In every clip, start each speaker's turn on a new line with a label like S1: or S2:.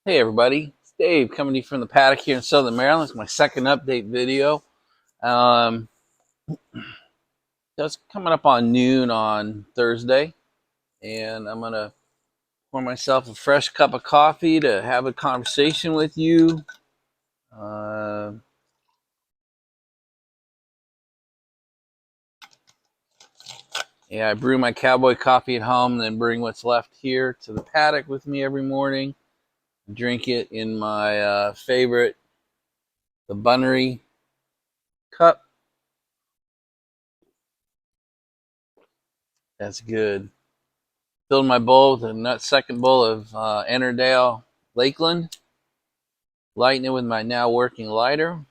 S1: Hey everybody, it's Dave coming to you from the paddock here in Southern Maryland. It's my second update video. Um, it's coming up on noon on Thursday, and I'm gonna pour myself a fresh cup of coffee to have a conversation with you. Uh, yeah, I brew my cowboy coffee at home, then bring what's left here to the paddock with me every morning. Drink it in my favorite, the Bunnery cup. That's good. Filled my bowl with a second bowl of Ennerdale Lakeland. Lighten it with my now working lighter.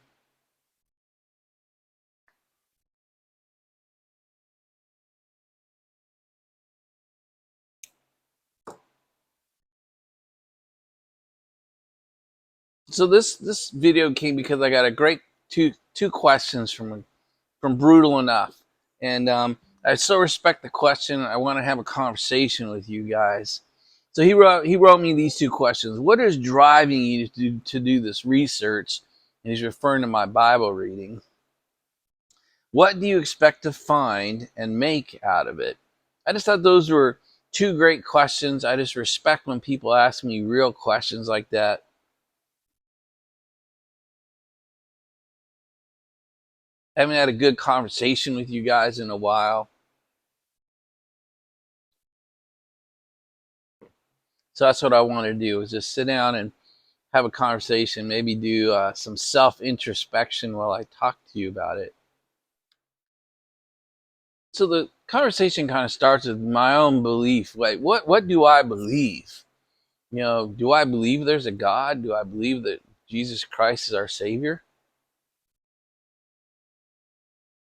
S1: So this video came because I got a great two questions from Brutal Enough, and I so respect the question. I want to have a conversation with you guys. So he wrote me these two questions. What is driving you to do this research? And he's referring to my Bible reading. What do you expect to find and make out of it? I just thought those were two great questions. I just respect when people ask me real questions like that. I haven't had a good conversation with you guys in a while. So that's what I want to do, is just sit down and have a conversation, maybe do some self-introspection while I talk to you about it. So the conversation kind of starts with my own belief. Like, what do I believe? Do I believe there's a God? Do I believe that Jesus Christ is our Savior?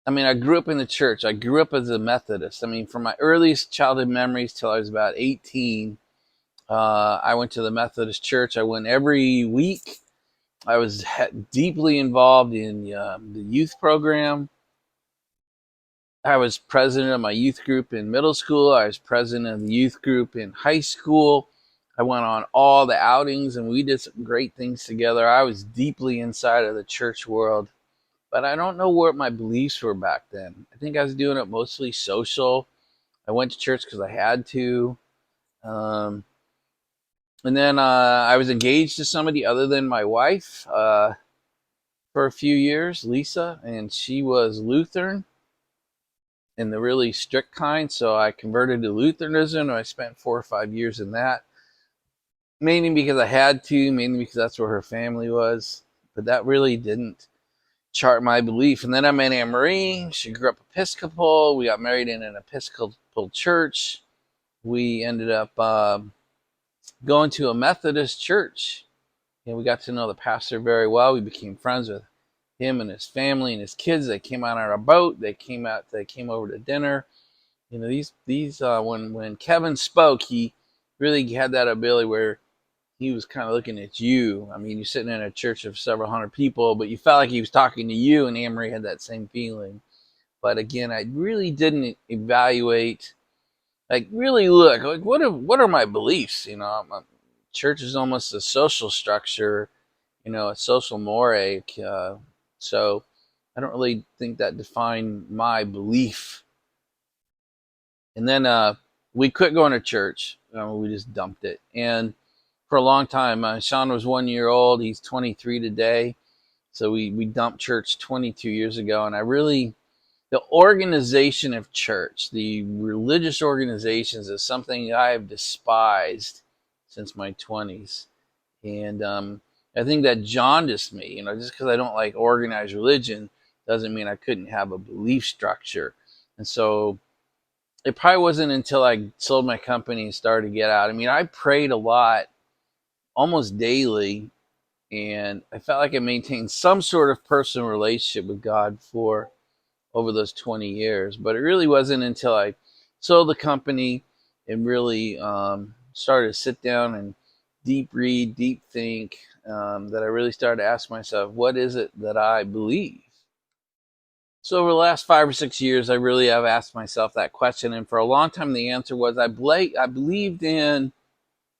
S1: I mean, I grew up in the church. I grew up as a Methodist. I mean, from my earliest childhood memories till I was about 18, I went to the Methodist church. I went every week. I was deeply involved in the youth program. I was president of my youth group in middle school. I was president of the youth group in high school. I went on all the outings and we did some great things together. I was deeply inside of the church world, but I don't know what my beliefs were back then. I think I was doing it mostly social. I went to church because I had to. Um, and then I was engaged to somebody other than my wife for a few years, Lisa, and she was Lutheran and the really strict kind. So I converted to Lutheranism, and I spent 4 or 5 years in that, mainly because I had to, mainly because that's where her family was. But that really didn't chart my belief. And then I met Anne Marie. She grew up Episcopal. We got married in an Episcopal church. We ended up going to a Methodist church, and we got to know the pastor very well. We became friends with him and his family and his kids. They came out on our boat. They came over to dinner. These when Kevin spoke, he really had that ability where he was kind of looking at you. I mean, you're sitting in a church of several hundred people, but you felt like he was talking to you, and Anne Marie had that same feeling. But again, I really didn't evaluate, like really look, like what are my beliefs? Church is almost a social structure, a social mores. So I don't really think that defined my belief. And then we quit going to church. We just dumped it. And for a long time, Sean was 1 year old. He's 23 today. So we dumped church 22 years ago. And the organization of church, the religious organizations, is something I have despised since my 20s. And I think that jaundiced me. Just because I don't like organized religion doesn't mean I couldn't have a belief structure. And so it probably wasn't until I sold my company and started to get out. I mean, I prayed a lot, almost daily, and I felt like I maintained some sort of personal relationship with God for over those 20 years. But it really wasn't until I sold the company and really started to sit down and deep read, deep think, that I really started to ask myself, what is it that I believe? So over the last 5 or 6 years, I really have asked myself that question. And for a long time, the answer was I believed in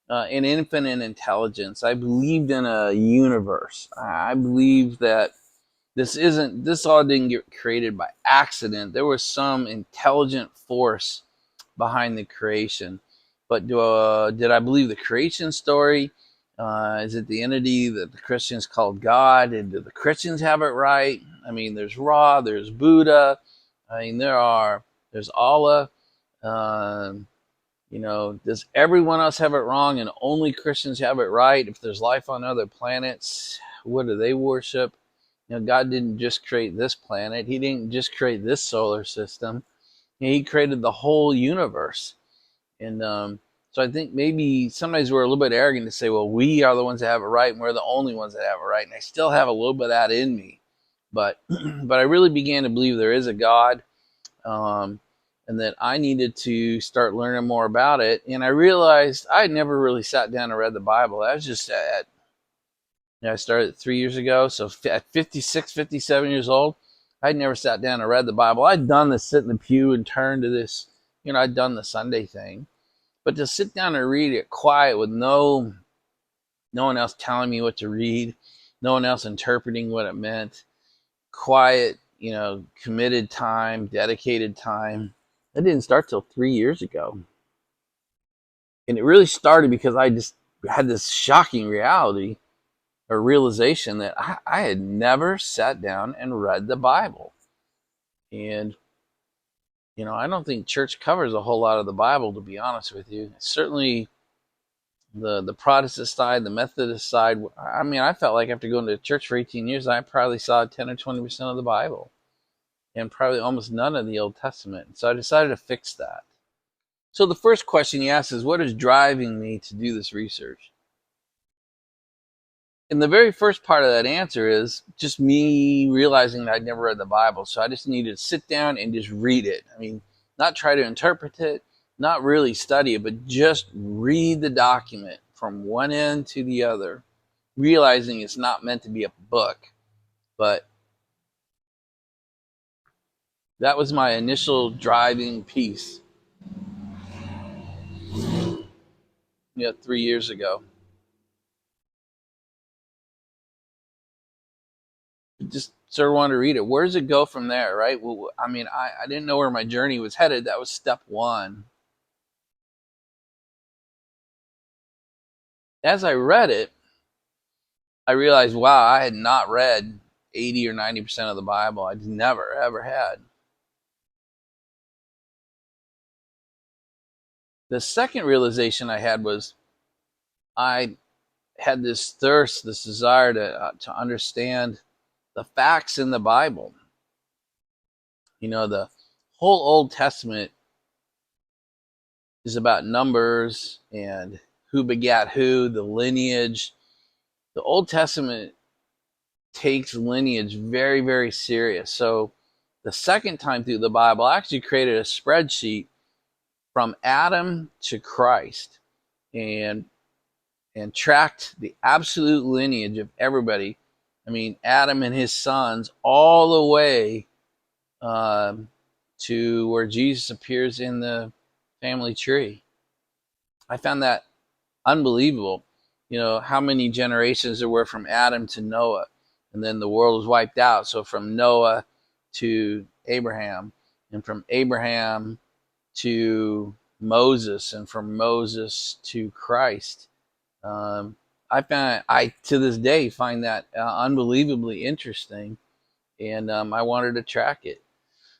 S1: an infinite intelligence. I believed in a universe. I believed that this all didn't get created by accident. There was some intelligent force behind the creation. But did I believe the creation story? Is it the entity that the Christians called God? And do the Christians have it right? I mean, there's Ra, there's Buddha. I mean, there's Allah. Um, does everyone else have it wrong and only Christians have it right? If there's life on other planets, what do they worship? God didn't just create this planet. He didn't just create this solar system. He created the whole universe. And so I think maybe sometimes we're a little bit arrogant to say, well, we are the ones that have it right and we're the only ones that have it right. And I still have a little bit of that in me. But I really began to believe there is a God, and that I needed to start learning more about it. And I realized I had never really sat down and read the Bible. I was just I started 3 years ago. So at 56, 57 years old, I'd never sat down and read the Bible. I'd done the sit in the pew and turn to this, I'd done the Sunday thing. But to sit down and read it quiet with no one else telling me what to read, no one else interpreting what it meant, quiet, committed time, dedicated time, that didn't start till 3 years ago. And it really started because I just had this shocking reality or realization that I had never sat down and read the Bible. And, I don't think church covers a whole lot of the Bible, to be honest with you. Certainly the Protestant side, the Methodist side. I mean, I felt like after going to church for 18 years, I probably saw 10 or 20% of the Bible and probably almost none of the Old Testament. So I decided to fix that. So the first question he asks is, what is driving me to do this research? And the very first part of that answer is just me realizing that I'd never read the Bible. So I just needed to sit down and just read it. I mean, not try to interpret it, not really study it, but just read the document from one end to the other, realizing it's not meant to be a book. But that was my initial driving piece, 3 years ago. Just sort of wanted to read it. Where does it go from there, right? Well, I mean, I didn't know where my journey was headed. That was step one. As I read it, I realized, wow, I had not read 80 or 90% of the Bible. I just never, ever had. The second realization I had was I had this thirst, this desire to understand the facts in the Bible. The whole Old Testament is about numbers and who begat who, the lineage. The Old Testament takes lineage very, very serious. So the second time through the Bible, I actually created a spreadsheet from Adam to Christ and tracked the absolute lineage of everybody. I mean, Adam and his sons all the way to where Jesus appears in the family tree. I found that unbelievable. How many generations there were from Adam to Noah, and then the world was wiped out. So from Noah to Abraham, and from Abraham to Moses, and from Moses to Christ. I to this day find that unbelievably interesting, and I wanted to track it.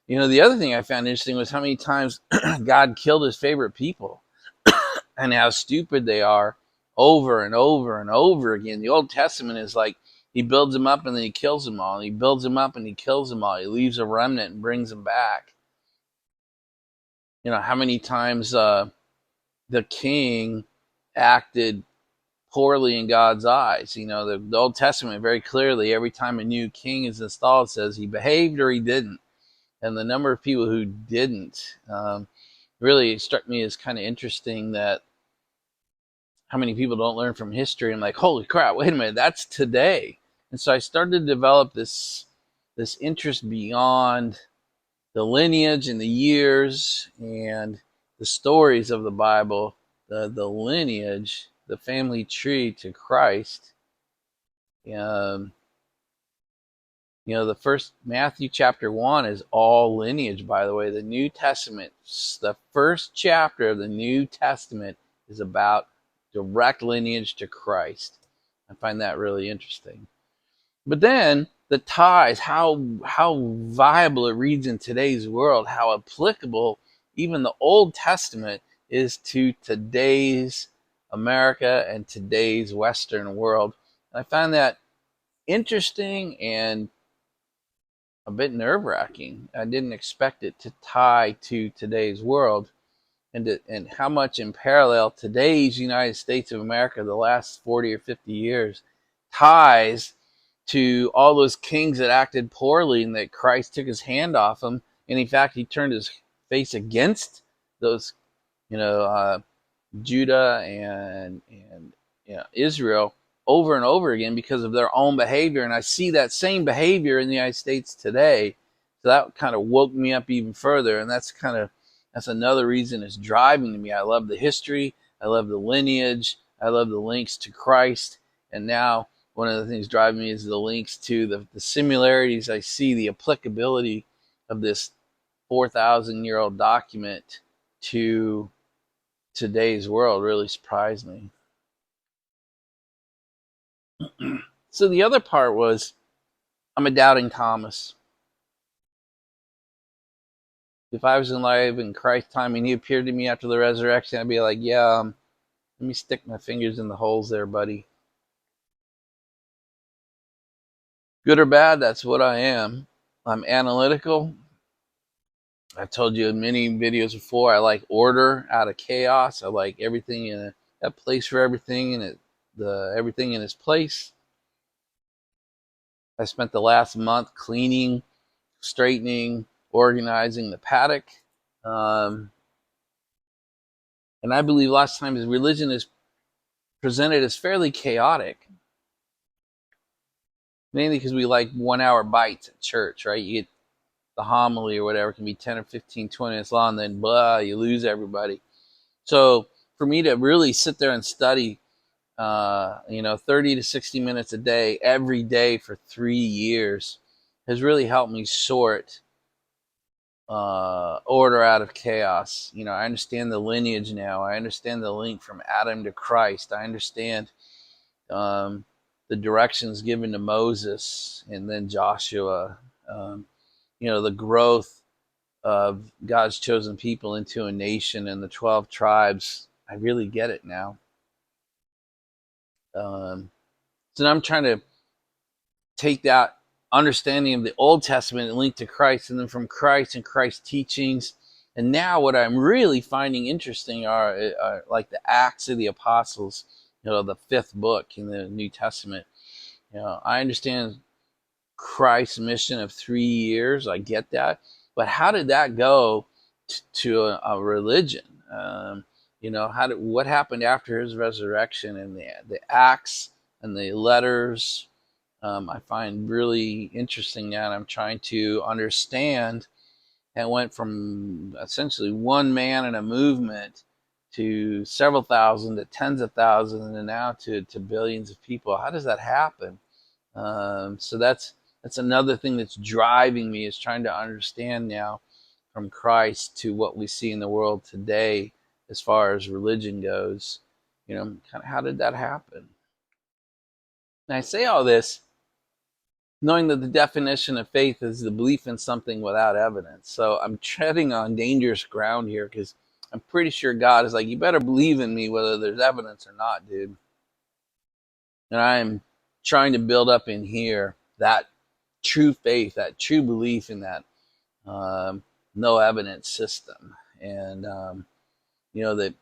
S1: The other thing I found interesting was how many times God killed his favorite people and how stupid they are over and over and over again. The Old Testament is like he builds them up and then he kills them all. He builds them up and he kills them all. He leaves a remnant and brings them back. How many times the king acted poorly in God's eyes. The Old Testament very clearly, every time a new king is installed, says he behaved or he didn't. And the number of people who didn't really struck me as kind of interesting, that how many people don't learn from history. I'm like, holy crap, wait a minute, that's today. And so I started to develop this interest beyond the lineage and the years and the stories of the Bible, the lineage the family tree to Christ, um, the first Matthew chapter 1 is all lineage, by the way. The New Testament, the first chapter of the New Testament is about direct lineage to Christ. I find that really interesting. But then the ties, how viable it reads in today's world, how applicable even the Old Testament is to today's America and today's Western world. And I find that interesting and a bit nerve-wracking. I didn't expect it to tie to today's world, and how much in parallel today's United States of America, the last 40 or 50 years, ties to all those kings that acted poorly and that Christ took his hand off them. And in fact, he turned his face against those, Judah and Israel over and over again because of their own behavior. And I see that same behavior in the United States today. So that kind of woke me up even further. And that's another reason it's driving to me. I love the history. I love the lineage. I love the links to Christ. And now one of the things driving me is the links to the similarities. I see the applicability of this 4,000-year-old document to today's world really surprised me. So the other part was, I'm a doubting Thomas. If I was alive in Christ's time and he appeared to me after the resurrection, I'd be like, yeah, let me stick my fingers in the holes there, buddy. Good or bad, that's what I am. I'm analytical. I've told you in many videos before, I like order out of chaos. I like everything in a place for everything and everything in its place. I spent the last month cleaning, straightening, organizing the paddock. And I believe lots of times religion is presented as fairly chaotic. Mainly because we like 1 hour bites at church, right? You get the homily or whatever, can be 10 or 15, 20 minutes long, and then blah, you lose everybody. So for me to really sit there and study, 30 to 60 minutes a day, every day for 3 years has really helped me sort order out of chaos. I understand the lineage now. I understand the link from Adam to Christ. I understand the directions given to Moses and then Joshua. The growth of God's chosen people into a nation and the 12 tribes. I really get it now. So now I'm trying to take that understanding of the Old Testament and link to Christ, and then from Christ and Christ's teachings. And now what I'm really finding interesting are like the Acts of the Apostles, the 5th book in the New Testament. I understand Christ's mission of 3 years. I get that. But how did that go to a religion? What happened after his resurrection, and the Acts and the letters, I find really interesting now, and I'm trying to understand. And went from essentially one man in a movement to several thousand, to tens of thousands, and now to billions of people. How does that happen? So that's another thing that's driving me, is trying to understand now from Christ to what we see in the world today as far as religion goes. Kind of how did that happen? And I say all this knowing that the definition of faith is the belief in something without evidence. So I'm treading on dangerous ground here, because I'm pretty sure God is like, you better believe in me whether there's evidence or not, dude. And I'm trying to build up in here that true faith, that true belief in that no evidence system. And, that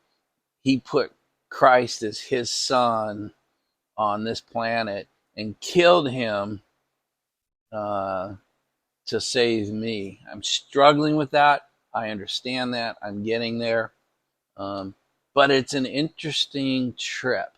S1: he put Christ as his son on this planet and killed him to save me. I'm struggling with that. I understand that. I'm getting there. But it's an interesting trip.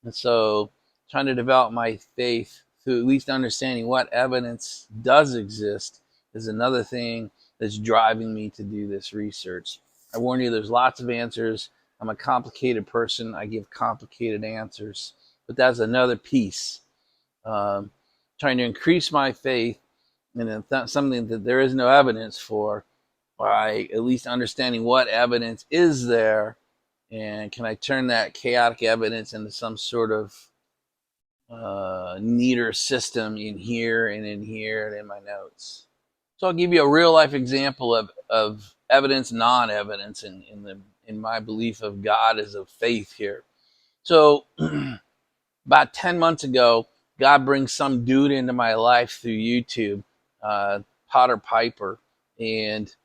S1: And so trying to develop my faith through at least understanding what evidence does exist is another thing that's driving me to do this research. I warn you, there's lots of answers. I'm a complicated person. I give complicated answers. But that's another piece. Um, Trying to increase my faith in something that there is no evidence for, by at least understanding what evidence is there, and can I turn that chaotic evidence into some sort of neater system in here and in here and in my notes. So I'll give you a real life example of evidence, non-evidence in my belief of God as a faith here. So about 10 months ago, God brings some dude into my life through YouTube, Potter Piper, and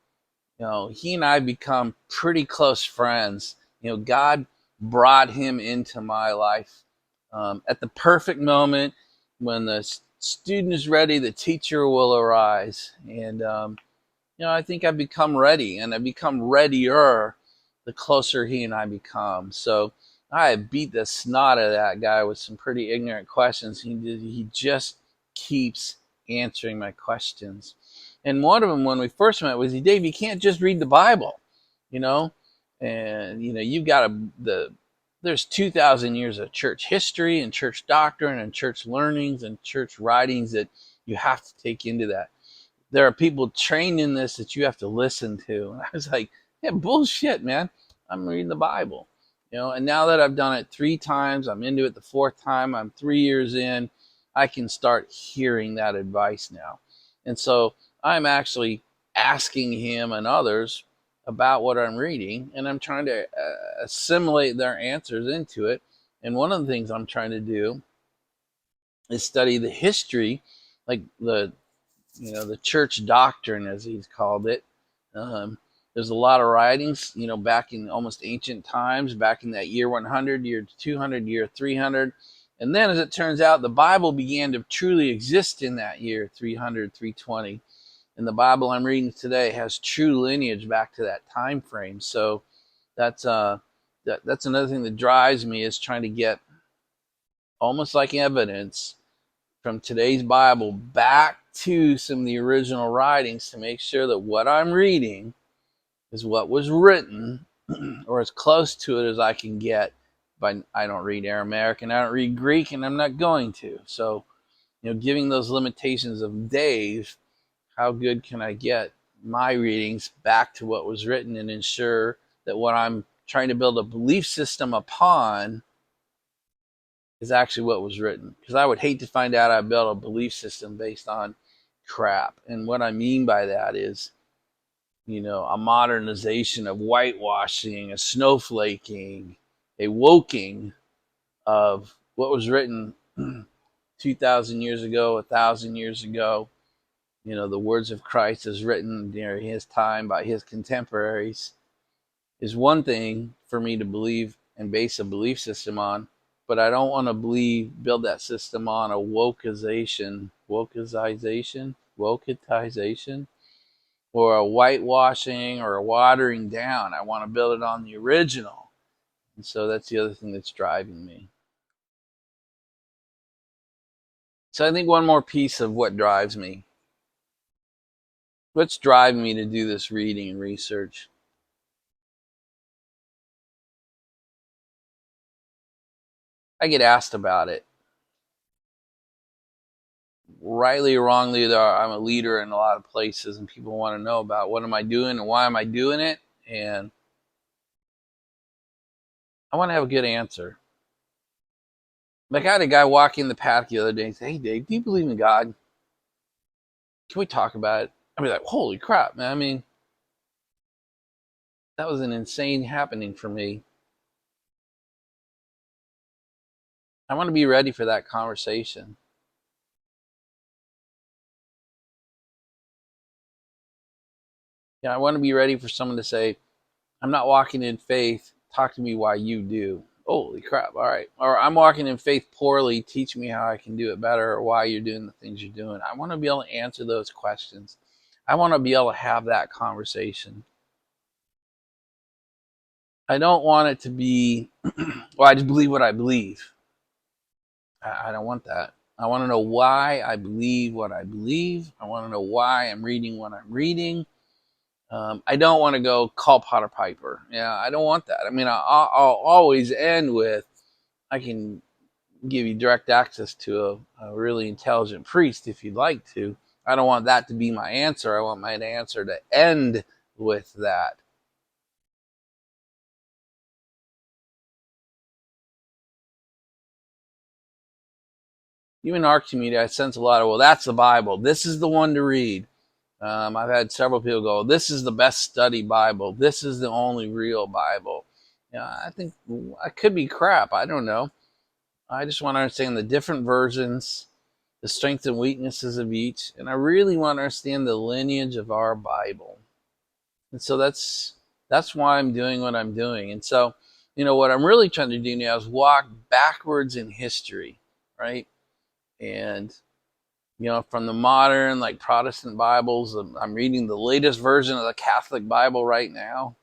S1: he and I become pretty close friends. God brought him into my life at the perfect moment. When the student is ready, the teacher will arise. And I think I've become ready, and I become readier the closer he and I become. So I beat the snot out of that guy with some pretty ignorant questions. He just keeps answering my questions. And one of them, when we first met, was, Dave, you can't just read the Bible, you know, and you've got there's 2,000 years of church history and church doctrine and church learnings and church writings that you have to take into that. There are people trained in this that you have to listen to. And I was like, yeah, bullshit, man. I'm reading the Bible. And now that I've done it 3 times, I'm into it the 4th time, I'm 3 years in, I can start hearing that advice now. And so I'm actually asking him and others about what I'm reading, and I'm trying to assimilate their answers into it. And one of the things I'm trying to do is study the history, like the church doctrine, as he's called it. There's a lot of writings, back in almost ancient times, back in that year 100, year 200, year 300. And then, as it turns out, the Bible began to truly exist in that year 300, 320. And the Bible I'm reading today has true lineage back to that time frame. So that's another thing that drives me, is trying to get almost like evidence from today's Bible back to some of the original writings, to make sure that what I'm reading is what was written, or as close to it as I can get. But I don't read Aramaic, and I don't read Greek, and I'm not going to. So, giving those limitations of Dave, how good can I get my readings back to what was written, and ensure that what I'm trying to build a belief system upon is actually what was written? Because I would hate to find out I built a belief system based on crap. And what I mean by that is, a modernization of whitewashing, a snowflaking, a woking of what was written 2,000 years ago, 1,000 years ago. The words of Christ as written during his time by his contemporaries is one thing for me to believe and base a belief system on. But I don't want to build that system on a wokeization, or a whitewashing or a watering down. I want to build it on the original. And so that's the other thing that's driving me. So I think one more piece of what drives me, what's driving me to do this reading and research, I get asked about it. Rightly or wrongly, I'm a leader in a lot of places, and people want to know about what am I doing and why am I doing it. And I want to have a good answer. Like, I had a guy walk in the paddock the other day and say, "Hey, Dave, do you believe in God? Can we talk about it?" I'd be like, "Holy crap, man." I mean, that was an insane happening for me. I want to be ready for that conversation. I want to be ready for someone to say, "I'm not walking in faith. Talk to me why you do." Holy crap. All right. Or, "I'm walking in faith poorly. Teach me how I can do it better, or why you're doing the things you're doing." I want to be able to answer those questions. I want to be able to have that conversation. I don't want it to be, well, I just believe what I believe. I don't want that. I want to know why I believe what I believe. I want to know why I'm reading what I'm reading. I don't want to go call Potter Piper. Yeah, I don't want that. I mean, I'll always end with, I can give you direct access to a really intelligent priest if you'd like to. I don't want that to be my answer. I want my answer to end with that. Even in our community, I sense a lot of, well, that's the Bible. This is the one to read. I've had several people go, this is the best study Bible. This is the only real Bible. Yeah, I think I could be crap. I don't know. I just want to understand the different versions, the strengths and weaknesses of each, and I really want to understand the lineage of our Bible. And so that's why I'm doing what I'm doing. And so, what I'm really trying to do now is walk backwards in history, right? And from the modern, like, Protestant Bibles, I'm reading the latest version of the Catholic Bible right now.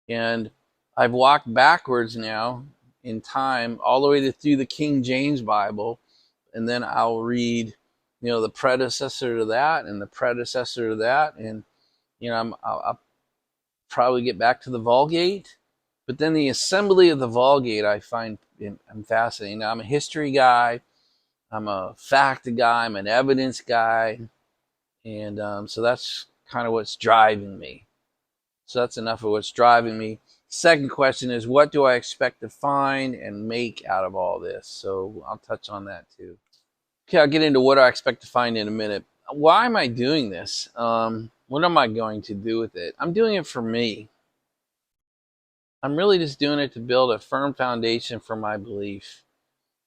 S1: And I've walked backwards now in time all the way through the King James Bible. And then I'll read, the predecessor to that and the predecessor to that. And, I'll probably get back to the Vulgate. But then the assembly of the Vulgate I find I'm fascinating. Now, I'm a history guy. I'm a fact guy. I'm an evidence guy. And so that's kind of what's driving me. So that's enough of what's driving me. Second question is, what do I expect to find and make out of all this? So I'll touch on that too. Okay, I'll get into what I expect to find in a minute. Why am I doing this? What am I going to do with it? I'm doing it for me. I'm really just doing it to build a firm foundation for my belief.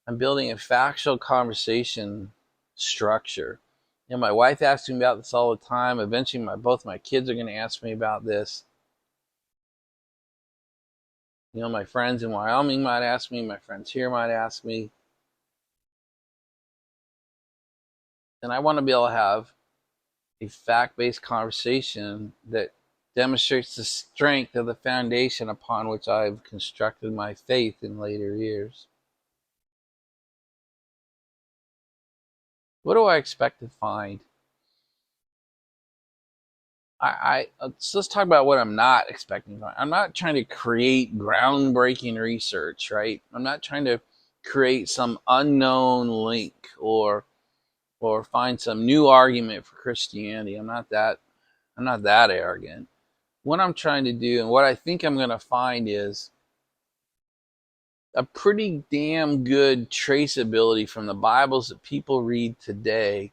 S1: I'm building a factual conversation structure. My wife asks me about this all the time. Eventually, both my kids are going to ask me about this. My friends in Wyoming might ask me. My friends here might ask me. And I want to be able to have a fact-based conversation that demonstrates the strength of the foundation upon which I've constructed my faith in later years. What do I expect to find? Let's talk about what I'm not expecting to find. I'm not trying to create groundbreaking research, right? I'm not trying to create some unknown link or find some new argument for Christianity. I'm not that arrogant. What I'm trying to do and what I think I'm going to find is a pretty damn good traceability from the Bibles that people read today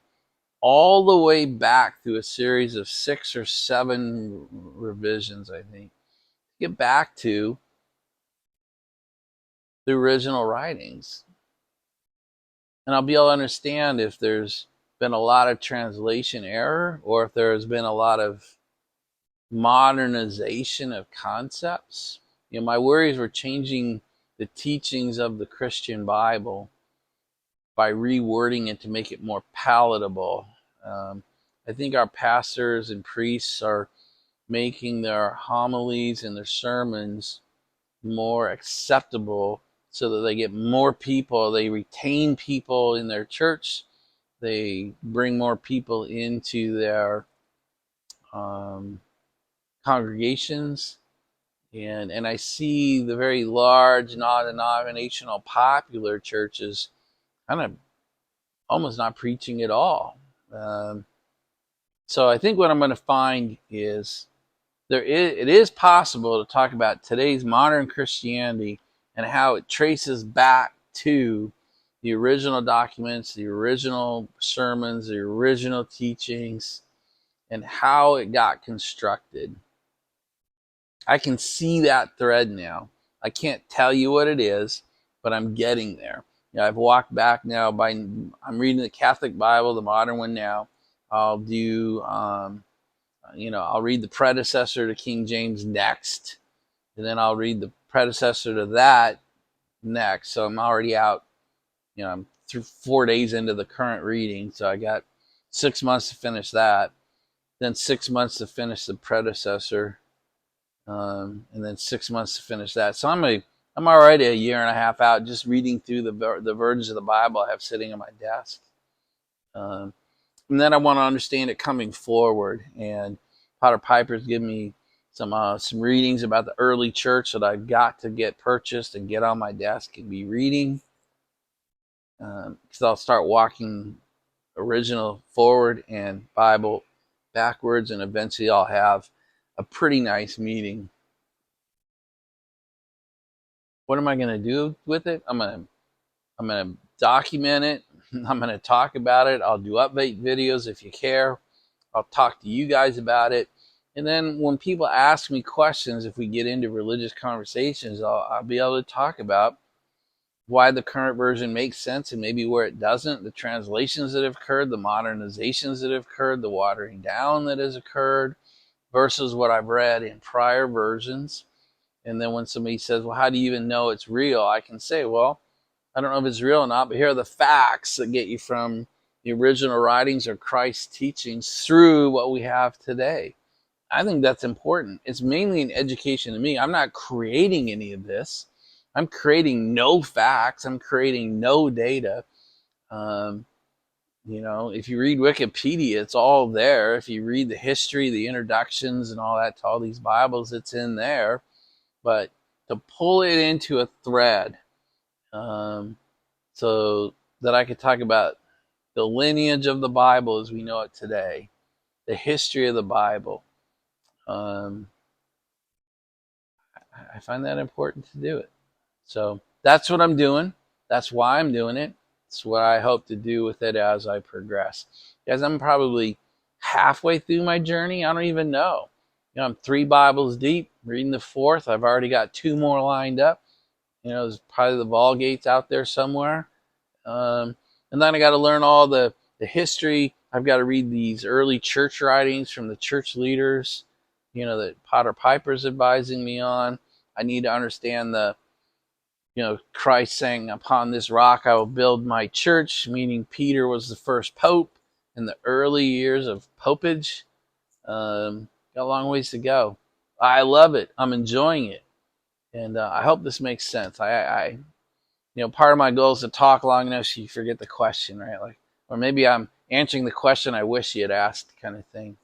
S1: all the way back through a series of 6 or 7 revisions, I think. Get back to the original writings. And I'll be able to understand if there's been a lot of translation error or if there has been a lot of modernization of concepts. My worries were changing the teachings of the Christian Bible by rewording it to make it more palatable. I think our pastors and priests are making their homilies and their sermons more acceptable so that they get more people, they retain people in their church, they bring more people into their congregations. And I see the very large non-denominational popular churches kind of almost not preaching at all. So I think what I'm going to find is it is possible to talk about today's modern Christianity and how it traces back to the original documents, the original sermons, the original teachings, and how it got constructed. I can see that thread now. I can't tell you what it is, but I'm getting there. I've walked back now I'm reading the Catholic Bible, the modern one now. I'll do, I'll read the predecessor to King James next, and then I'll read the predecessor to that next. So I'm already out, I'm through 4 days into the current reading. So I got 6 months to finish that, then 6 months to finish the predecessor. And then 6 months to finish that. So I'm already a year and a half out just reading through the versions of the Bible I have sitting on my desk. And then I want to understand it coming forward and Potter Piper's given me some readings about the early church that I've got to get purchased and get on my desk and be reading, because I'll start walking original forward and Bible backwards, and eventually I'll have a pretty nice meeting. What am I going to do with it? I'm going to document it. I'm going to talk about it. I'll do update videos if you care. I'll talk to you guys about it. And then when people ask me questions, if we get into religious conversations, I'll be able to talk about why the current version makes sense and maybe where it doesn't, the translations that have occurred, the modernizations that have occurred, the watering down that has occurred versus what I've read in prior versions. And then when somebody says, well, how do you even know it's real? I can say, well, I don't know if it's real or not, but here are the facts that get you from the original writings or Christ's teachings through what we have today. I think that's important. It's mainly an education to me. I'm not creating any of this. I'm creating no facts. I'm creating no data. If you read Wikipedia, it's all there. If you read the history, the introductions, and all that to all these Bibles, it's in there. But to pull it into a thread, so that I could talk about the lineage of the Bible as we know it today, the history of the Bible, I find that important to do it. So that's what I'm doing. That's why I'm doing it. It's what I hope to do with it as I progress. Guys, I'm probably halfway through my journey. I don't even know. I'm 3 Bibles deep, reading the 4th. I've already got 2 more lined up. There's probably the Vulgate's out there somewhere. And then I got to learn all the history. I've got to read these early church writings from the church leaders, that Potter Piper's advising me on. I need to understand Christ saying, upon this rock I will build my church, meaning Peter was the first pope in the early years of popage. Got a long ways to go. I love it. I'm enjoying it. And I hope this makes sense. Part of my goal is to talk long enough so you forget the question, right? Or maybe I'm answering the question I wish you had asked, kind of thing.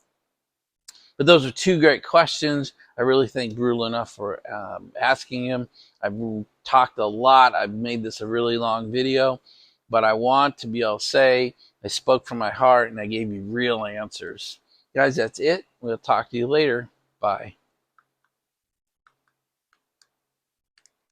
S1: But those are 2 great questions. I really thank Brutal enough for asking him. I've talked a lot. I've made this a really long video, but I want to be able to say I spoke from my heart and I gave you real answers. Guys, that's it. We'll talk to you later. Bye.